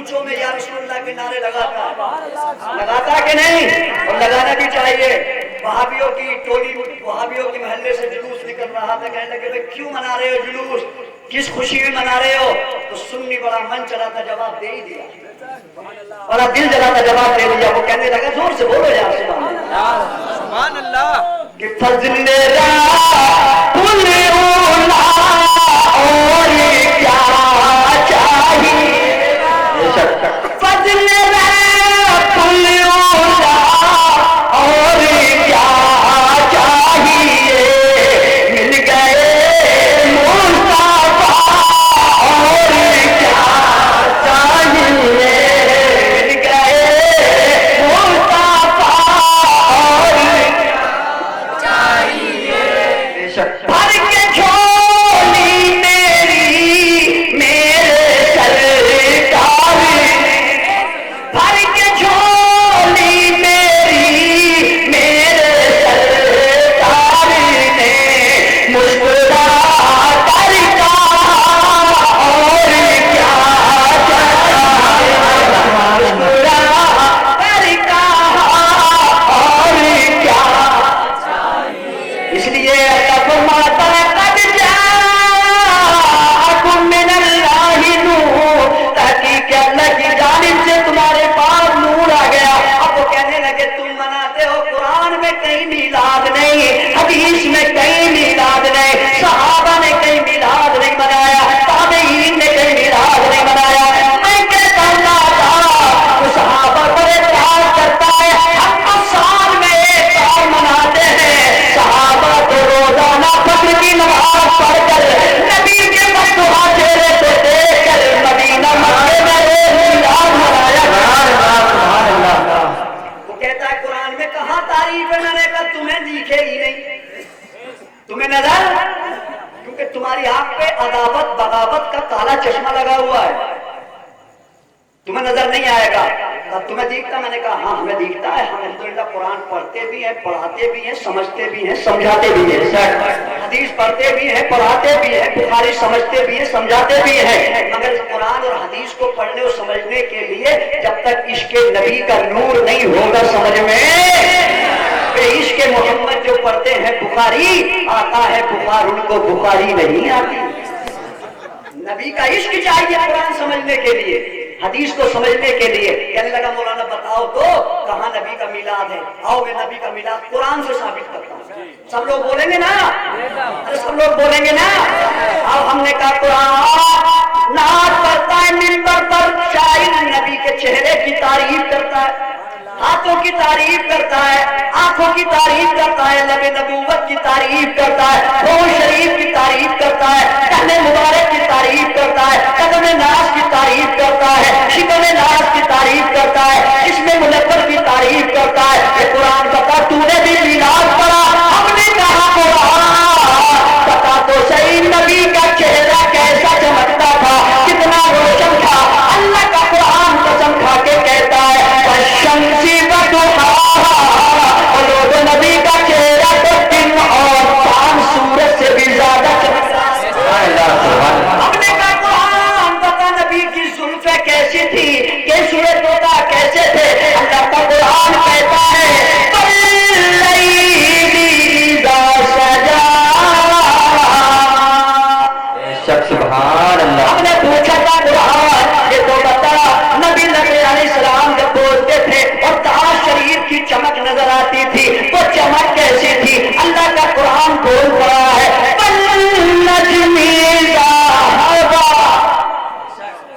کوچوں میں یا رسول اللہ کے نعرے لگاتا ہے کہ نہیں؟ اور لگانا بھی چاہیے۔ وہابیوں کی ٹولی، وہابیوں کے محلے سے جلوس نکل رہا تھا، کہنے لگے بھائی کیوں منا رہے ہو جلوس، کس خوشی میں منا رہے ہو؟ تو سنی بڑا من چلا تھا، جواب دے ہی دیا، بڑا دل جلا تھا، جواب دے دیا۔ وہ کہنے لگا زور سے بولو یار سبحان اللہ، سبحان اللہ، کہ فضل رب اولا اور کیا چاہیے، فضل رب اولا اور کیا چاہیے، مل گئے مصطفیٰ اور کیا چاہیے، مل گئے مصطفیٰ اور بھر کے جھولی میری میرے سرکار نے، بھر کے جھولی میری میرے سرکار نے، مسکرا کر کہا اور کیا چاہیے، مسکرا کر کہا اور کیا۔ اس لیے اللہ فرماتا ہے قد جاءکم من اللہ نور، تحقیق اللہ کی جانب سے تمہارے پاس نور آ گیا۔ اب وہ کہنے لگے تم مناتے ہو، قرآن میں کہیں میلاد نہیں، حدیث میں کہیں میلاد نہیں، صحابہ نے کہیں میلاد نہیں منایا، تابعین نے کہیں میلاد نہیں منایا۔ میں کہتا اللہ تعالیٰ وہ صحابہ کو اعتراض کرتا ہے، ہم تو سال میں ایک بار مناتے ہیں، صحابہ تو روزانہ فجر کی نماز پڑھ کر نبی کے مصطفیٰ چہرے کو دیکھ کر مدینہ مکے میں ایک میلاد منایا۔ وہ کہتا ہے قرآن میں کہاں تعریف ہے، میں نے کہا تمہیں دکھے ہی نہیں، تمہیں نظر، کیونکہ تمہاری آنکھ پہ عداوت بغاوت کا کالا چشمہ لگا ہوا ہے، تمہیں نظر نہیں آئے گا۔ اب تمہیں دیکھتا، میں نے کہا ہاں ہمیں دیکھتا ہے، ہم الحمدللہ قرآن پڑھتے بھی ہیں، پڑھاتے بھی ہیں، سمجھتے بھی ہیں، سمجھاتے بھی ہیں، حدیث پڑھتے بھی ہیں، پڑھاتے بھی ہیں، بخاری سمجھتے بھی ہیں، سمجھاتے بھی ہیں، مگر قرآن اور حدیث کو پڑھنے اور سمجھنے کے لیے جب تک عشق نبی کا نور نہیں ہوگا سمجھ میں، کہ عشق محمد جو پڑھتے ہیں بخاری آتا ہے بخار، ان کو بخاری نہیں آتی۔ نبی کا عشق چاہیے قرآن سمجھنے کے لیے، حدیث کو سمجھنے کے لیے۔ کہنے لگا مولانا بتاؤ تو کہاں نبی کا میلاد ہے، آؤ میں نبی کا میلاد قرآن سے ثابت کرتا ہوں۔ سب لوگ بولیں گے نا، ارے سب لوگ بولیں گے نا۔ اب ہم نے کہا قرآن نعت پڑھتا ہے منبر پر، شاعر نبی کے چہرے کی تعریف کرتا ہے، ہاتھوں کی تعریف کرتا ہے، آنکھوں کی تعریف کرتا ہے، لب نبوت کی تعریف کرتا ہے، روح شریف کی تعریف کرتا ہے، کہنے مبارک کی تعریف کرتا ہے، قدم ناز کی تعریف کرتا ہے، شکم ناز کی تعریف کرتا ہے، اسم منور کی تعریف کرتا ہے۔ یہ قرآن بتا تو نے بھی میلاد پڑھا؟ ہم نے کہا قرآن بتا تو صحیح نبی کا چہرہ کیسا چمکتا تھا، کتنا روشن تھا۔ اللہ کا قرآن قسم کھا کے کہتا ہے شمسی اور لوگ نبی کا چہرہ تو دن اور شام سورج سے بھی زیادہ چمکتا ہے۔ ہم نے کہا قرآن بتا نبی کی زلفیں کیسی تھی، کہ سورج ہوتا کیسے تھے؟ اللہ کا قرآن کہتا ہے سبحان اللہ۔ ہم نے پوچھا تھا قرآن یہ تو بتا نبی علیہ السلام جب بولتے تھے اور تعالیٰ شریف کی چمک نظر آتی تھی، وہ چمک کیسی تھی؟ اللہ کا قرآن بول رہا ہے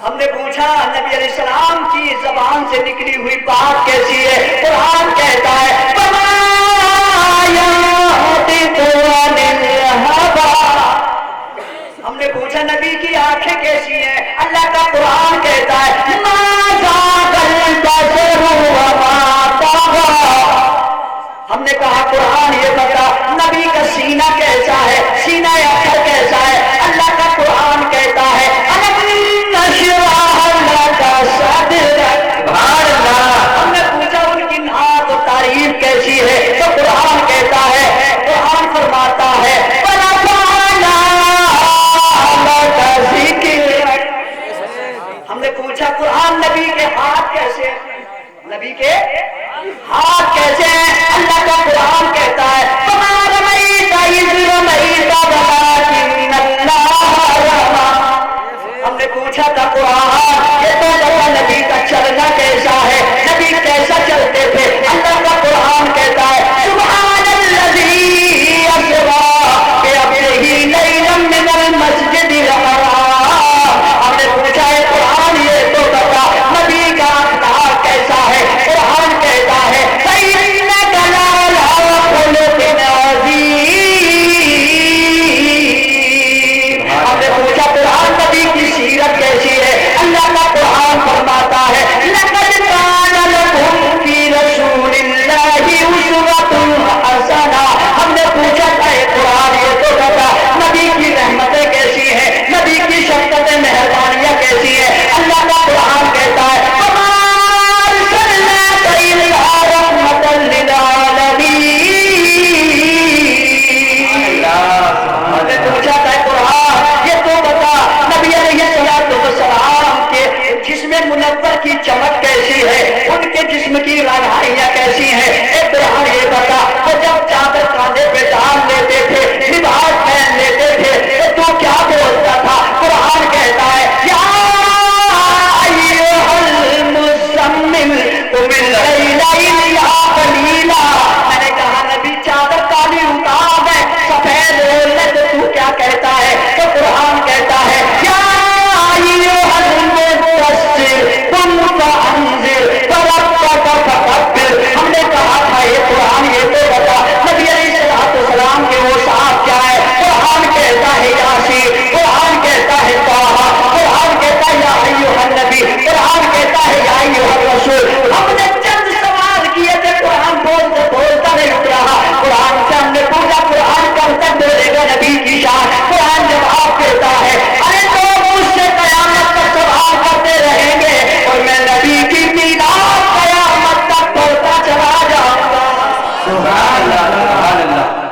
ہم نے پوچھا نبی علیہ السلام کی زبان سے نکلی ہوئی بات کیسی ہے؟ قرآن کہتا ہے ہم نے پوچھا نبی کی آنکھیں کیسی ہیں؟ اللہ کا قرآن کہتا ہے ہم نے کہا قرآن یہ بتا نبی کا سینہ کیسا ہے، سینہ اکثر کیسا ہے؟ اللہ کا قرآن کہتا ہے ہم نے پوچھا ان کی نعت و تعریف کیسی ہے؟ تو قرآن کہتا ہے، قرآن فرماتا ہے ہم نے پوچھا قرآن نبی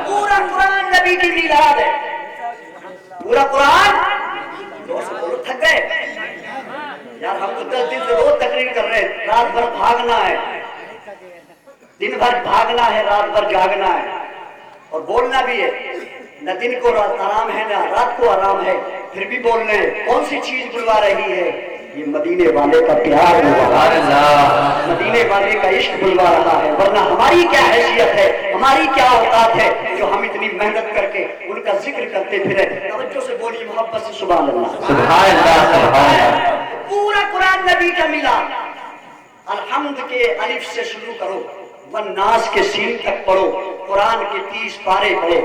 پورا قرآن نبی کی میلاد ہے، پورا قرآن۔ دوست بولو تھک گئے یار، ہم تو 10 دن سے روز تقریر کر رہے ہیں، رات بھر بھاگنا ہے، دن بھر بھاگنا ہے، رات بھر جاگنا ہے، اور بولنا بھی ہے، نہ دن کو آرام ہے نہ رات کو آرام ہے، پھر بھی بولنے ہیں۔ کون سی چیز بلوا رہی ہے؟ یہ مدینے والے کا پیار بلوا رہا ہے، مدینے والے کا عشق بلوا رہا ہے، ورنہ ہماری کیا حیثیت ہے، ہماری کیا اوقات ہے جو ہم اتنی محنت کر کے ان کا ذکر کرتے پھریں۔ توجہ سے بولی محبت سے سبحان اللہ، سبحان اللہ، سبحان اللہ۔ پورا قرآن نبی کا میلاد۔ الحمد کے الف سے شروع کرو، والناس کے سین تک پڑھو، قرآن کے 30 پارے پڑھو،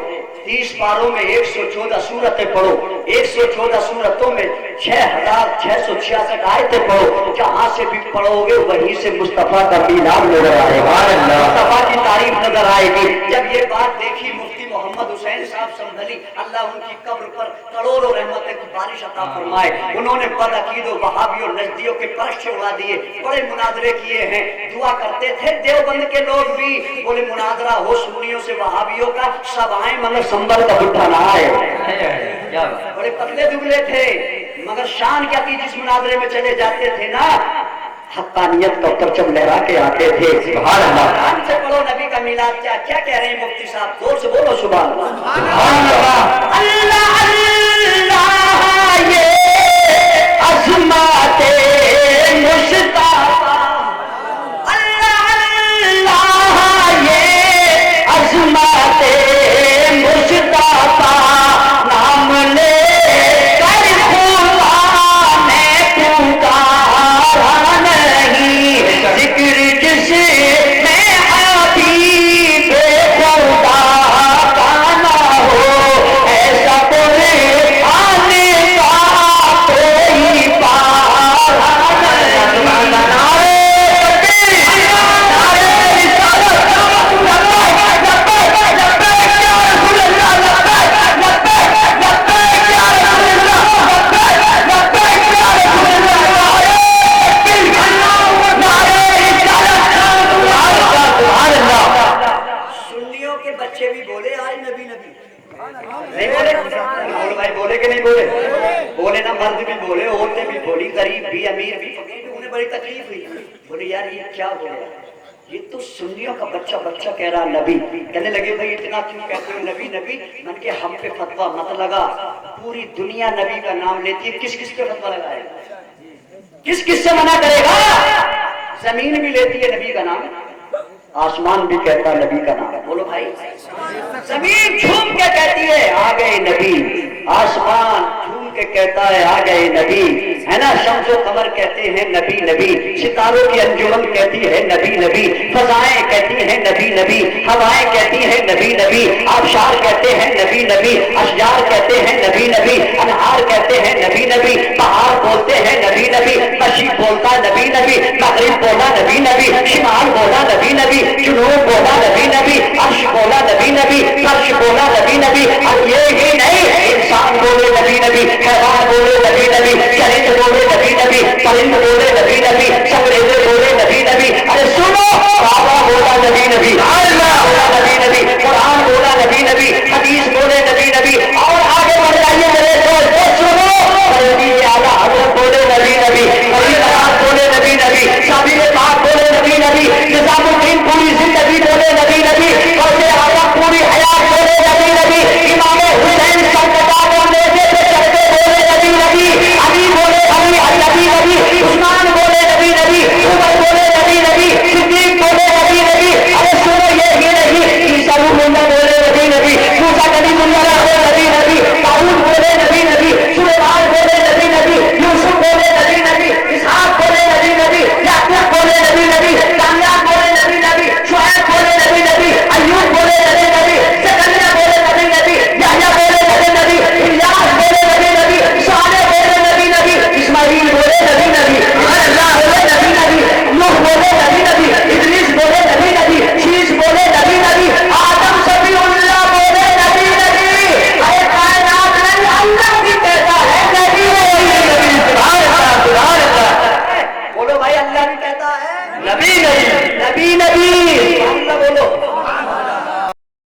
30 پاروں میں 114 سورتیں پڑھو، 114 سورتوں میں 6666 آیتیں پڑھو، جہاں سے بھی پڑھو گے وہیں سے مصطفیٰ کا میلاد نظر آئے گا، مصطفیٰ کی تعریف نظر آئے گی۔ جب یہ بات دیکھی مفتی محمد حسین صاحب سنبھلی، اللہ ان کی قبر پر کروڑوں رحمتیں کی بارش عطا فرمائے، انہوں نے بدعقید و وہابیوں نجدیوں کے پرچے اڑا دیے، بڑے مناظرے کیے ہیں، دعا کرتے تھے دیوبند کے لوگ بھی، بولے مناظرہ ہو سنیوں سے وہابیوں کا، سب آئیں مگر سنبل کا بڈھا نہ آئے۔ بڑے پتلے دبلے تھے مگر شان کیا تھی، جس مناظرے میں چلے جاتے تھے نا حقانیت کا پرچم لہرا کے آتے تھے۔ سبحان اللہ۔ قرآن سے پڑھو نبی کا میلاد، کیا کیا کہہ رہے ہیں مفتی صاحب، زور سے بولو سبحان اللہ۔ سبحان اللہ۔ اللہ اللہ یہ عظمت مصطفیٰ، اللہ اللہ یہ عظمت مصطفیٰ، نام لے کر خدا نے پکارا نہیں، ذکر جس میں حبیب خدا کا نہ ہو، ایسا کوئی آنے کا کوئی پارا نہیں۔ نعرے تکبیر، نعرے رسالت، لبیک لبیک یا رسول اللہ، لبیک لبیک لبیک یا رسول اللہ، لبیک لبیک یا رسول اللہ، نعرے رسالت، سبحان اللہ۔ سنیوں کے بچے بھی بولے آج نبی نبی، نہیں بولے؟ راہل بھائی بولے کہ نہیں بولے؟ بولے نا، مرد بھی بولے، عورتیں بھی بولی، غریب بھی امیر بھی، فقیر بھی، انہیں بڑی تکلیف ہوئی، بولے یار یہ کیا بولے، یہ تو سنیوں کا بچہ کہہ رہا نبی۔ کہنے لگے بھائی اتنا کیوں کہتے ہو نبی نبی؟ من کے ہم پہ فتویٰ مت لگا، پوری دنیا نبی کا نام لیتی ہے، کس کس پہ فتویٰ لگائے گا، کس کس سے منع کرے گا؟ زمین بھی لیتی ہے نبی کا نام، آسمان بھی کہتا ہے نبی کا نام، بولو بھائی، زمین جھوم کے کہتی ہے آ گئے نبی، آسمان جھوم کے کہتا ہے آ گئے نبی، ہے نا، شمس و قمر کہتے ہیں نبی نبی، ستاروں کی انجمن کہتی ہے نبی نبی، فضائیں کہتی ہیں نبی نبی، ہوائیں کہتی ہیں نبی نبی، آبشار کہتے ہیں نبی نبی، اشجار کہتے ہیں نبی نبی، انہار کہتے ہیں نبی نبی، پہاڑ بولتے ہیں نبی نبی، مشرق بولتا نبی نبی، مغرب بولا نبی نبی، شمال بولا نبی نبی، جنوب بولا نبی نبی، عرش بولا نبی نبی، فرش بولا نبی نبی، اور یہ ہی نہیں انسان بولے نبی نبی، حیوان بولے نبی نبی، چرند بولے نبی نبی، پرند بولے نبی نبی، سنگریزے بولے نبی نبی، ارے سنو بابا بولا نبی نبی، اللہ بولا نبی نبی، قرآن بولا نبی نبی، حدیث بولے نبی نبی، اور آگے بڑھ جائیے میرے دوست، سنو نبی اعلیٰ حضرت بولے نبی نبی، نبی برات بولے نبی نبی، شابیر پاک بولے نبی نبی، نظام الدین پوری زندگی بولے نبی نبی، غوث اعظم پوری حیات بولے نبی نبی، امام حسین سرکردہ بولے چلتے بولے نبی نبی، علی بولے علی نبی نبی، عثمان بولے نبی نبی، عمر بولے نبی نبی، صدیق بولے نبی نبی، ارے سنو یہ ہی نہیں، عیسیٰ روح اللہ بولے نبی نبی، موسیٰ کلیم اللہ بولے نبی نبی، داؤد بولے نبی نبی، سلیمان بولے نبی نبی، یوسف بولے نبی نبی، اسحاق بولے نبی نبی، یعقوب بولے نبی نبی، دانیال بولے نبی نبی، شعیب بولے نبی نبی، ایوب بولے نبی نبی، زکریا بولے نبی نبی، یحییٰ بولے نبی نبی، الیاس بولے نبی نبی، صالح بولے نبی نبی، اسماعیل بولے نبی نبی، اللہ بولے نبی نبی، نوح بولے نبی نبی، ادریس بولے نبی نبی، شیش بولے نبی نبی، آدم صفی اللہ بولے نبی نبی، ارے کائنات میں اللہ بھی کہتا ہے نبی نبی، سبحان اللہ سبحان اللہ، بولو بھائی اللہ بھی کہتا ہے نبی نبی، نبی نبی، اللہ بولو،